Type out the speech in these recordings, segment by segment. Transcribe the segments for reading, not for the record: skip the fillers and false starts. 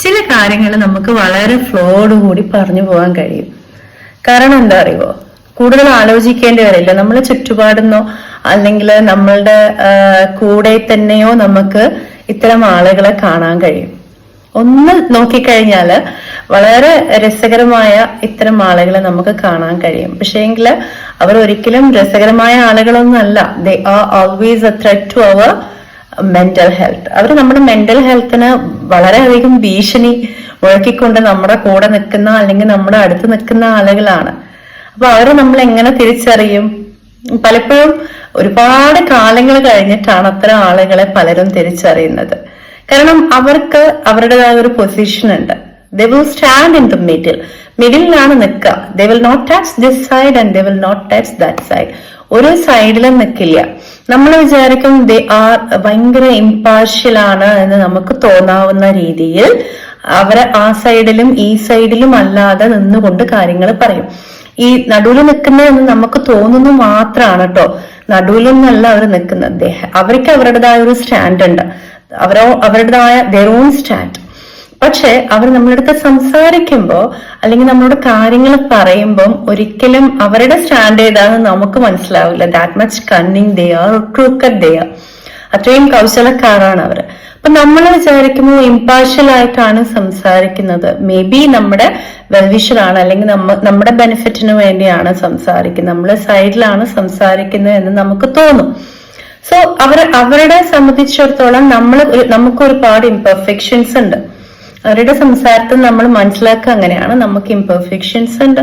ചില കാര്യങ്ങൾ നമുക്ക് വളരെ ഫ്ലോയോടുകൂടി പറഞ്ഞു പോകാൻ കഴിയും. കാരണം എന്താ അറിയുമോ, കൂടുതൽ ആലോചിക്കേണ്ടി വരില്ല. നമ്മളെ ചുറ്റുപാടുന്നോ അല്ലെങ്കിൽ നമ്മളുടെ കൂടെ തന്നെയോ നമുക്ക് ഇത്തരം ആളുകളെ കാണാൻ കഴിയും. ഒന്ന് നോക്കിക്കഴിഞ്ഞാല് വളരെ രസകരമായ ഇത്തരം ആളുകളെ നമുക്ക് കാണാൻ കഴിയും. പക്ഷേ എങ്കിൽ അവർ ഒരിക്കലും രസകരമായ ആളുകളൊന്നുമല്ല. They are always a threat to അവർ മെന്റൽ ഹെൽത്ത്. അവർ നമ്മുടെ മെന്റൽ ഹെൽത്തിന് വളരെയധികം ഭീഷണി മുഴക്കിക്കൊണ്ട് നമ്മുടെ കൂടെ നിൽക്കുന്ന അല്ലെങ്കിൽ നമ്മുടെ അടുത്ത് നിൽക്കുന്ന ആളുകളാണ്. അപ്പൊ അവരെ നമ്മൾ എങ്ങനെ തിരിച്ചറിയും? പലപ്പോഴും ഒരുപാട് കാലങ്ങൾ കഴിഞ്ഞിട്ടാണ് അത്തരം ആളുകളെ പലരും തിരിച്ചറിയുന്നത്. കാരണം അവർക്ക് അവരുടേതായ ഒരു പൊസിഷൻ ഉണ്ട്. They will stand in the മിഡിലാണ് നിൽക്കുക. They will not touch this side and they will not touch that side. ഒരു സൈഡിലും നിൽക്കില്ല. നമ്മൾ വിചാരിക്കും ദേ ആർ ഭയങ്കര ഇമ്പാർഷ്യൽ ആണ് എന്ന് നമുക്ക് തോന്നാവുന്ന രീതിയിൽ അവരെ ആ സൈഡിലും ഈ സൈഡിലും അല്ലാതെ നിന്നുകൊണ്ട് കാര്യങ്ങൾ പറയും. ഈ നടുവിൽ നിൽക്കുന്നതെന്ന് നമുക്ക് തോന്നുന്നു മാത്രമാണ് കേട്ടോ. നടുവിലൊന്നല്ല അവർ നിൽക്കുന്നത്. അവർക്ക് അവരുടേതായ ഒരു സ്റ്റാൻഡ് ഉണ്ട്. അവരുടേതായ their own സ്റ്റാൻഡ്. പക്ഷെ അവർ നമ്മളടുത്ത് സംസാരിക്കുമ്പോ അല്ലെങ്കിൽ നമ്മളോട് കാര്യങ്ങൾ പറയുമ്പം ഒരിക്കലും അവരുടെ സ്റ്റാൻഡ് ഏതാണെന്ന് നമുക്ക് മനസ്സിലാവില്ല. That much cunning they are, crooked they are. അത്രയും കൗശലക്കാരാണ് അവര്. അപ്പൊ നമ്മൾ വിചാരിക്കുമ്പോൾ ഇമ്പാർഷ്യൽ ആയിട്ടാണ് സംസാരിക്കുന്നത്. മേ ബി നമ്മുടെ വെൽവിഷറാണ് അല്ലെങ്കിൽ നമ്മുടെ ബെനിഫിറ്റിന് വേണ്ടിയാണ് സംസാരിക്കുന്നത്, നമ്മളെ സൈഡിലാണ് സംസാരിക്കുന്നത് എന്ന് നമുക്ക് തോന്നും. സോ അവരുടെ സംബന്ധിച്ചിടത്തോളം നമുക്ക് ഒരുപാട് ഇംപെർഫെക്ഷൻസ് ഉണ്ട്. അവരുടെ സംസാരത്തിൽ നമ്മൾ മനസ്സിലാക്കുക അങ്ങനെയാണ്, നമുക്ക് ഇംപെർഫെക്ഷൻസ് ഉണ്ട്,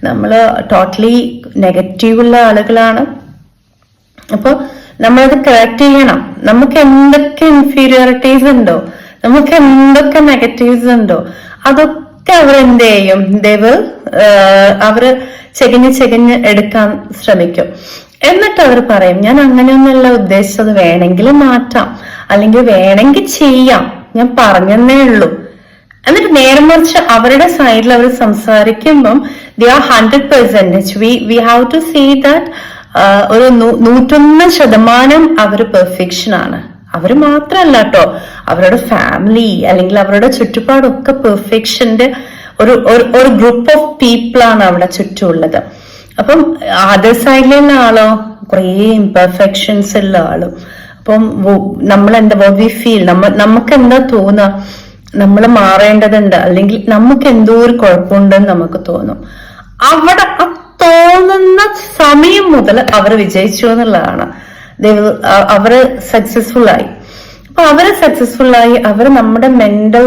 നമ്മൾ ടോട്ടലി നെഗറ്റീവുള്ള ആളുകളാണ്. അപ്പൊ നമ്മളത് കറക്റ്റ് ചെയ്യണം. നമുക്ക് എന്തൊക്കെ ഇൻഫീരിയോറിറ്റീസ് ഉണ്ടോ, നമുക്ക് എന്തൊക്കെ നെഗറ്റീവ്സ് ഉണ്ടോ, അതൊക്കെ അവരെന്ത് ചെയ്യും? അവര് ചെകിഞ്ഞ് എടുക്കാൻ ശ്രമിക്കും. എന്നിട്ട് അവർ പറയും, ഞാൻ അങ്ങനെയൊന്നുമല്ല ഉദ്ദേശിച്ചത്, വേണമെങ്കിൽ മാറ്റാം, അല്ലെങ്കിൽ വേണമെങ്കിൽ ചെയ്യാം, ഞാൻ പറഞ്ഞെന്നേ ഉള്ളൂ. എന്നിട്ട് നേരെ മറിച്ച് അവരുടെ സൈഡിൽ അവർ സംസാരിക്കുമ്പം they are 100%. We have to see that ഒരു 101% അവര് പെർഫെക്ഷൻ ആണ്. അവര് മാത്രല്ല കേട്ടോ, അവരുടെ ഫാമിലി അല്ലെങ്കിൽ അവരുടെ ചുറ്റുപാടൊക്കെ പെർഫെക്ഷന്റെ ഒരു ഗ്രൂപ്പ് ഓഫ് പീപ്പിൾ ആണ് അവിടെ ചുറ്റുമുള്ളത്. അപ്പം അതർ സൈഡിലുള്ള ആളോ കുറേ ഇംപെർഫെക്ഷൻസ് ഉള്ള ആളും. അപ്പം നമ്മൾ എന്താ വി ഫീൽ, നമുക്ക് എന്താ തോന്നുക, നമ്മൾ മാറേണ്ടതുണ്ട് അല്ലെങ്കിൽ നമുക്ക് എന്തോ ഒരു കുഴപ്പമുണ്ടെന്ന് നമുക്ക് തോന്നും. അവിടെ തോന്നുന്ന സമയം മുതൽ അവർ വിജയിച്ചു എന്നുള്ളതാണ്. അവര് സക്സസ്ഫുൾ ആയി. അപ്പൊ അവര് സക്സസ്ഫുൾ ആയി, അവർ നമ്മുടെ മെന്റൽ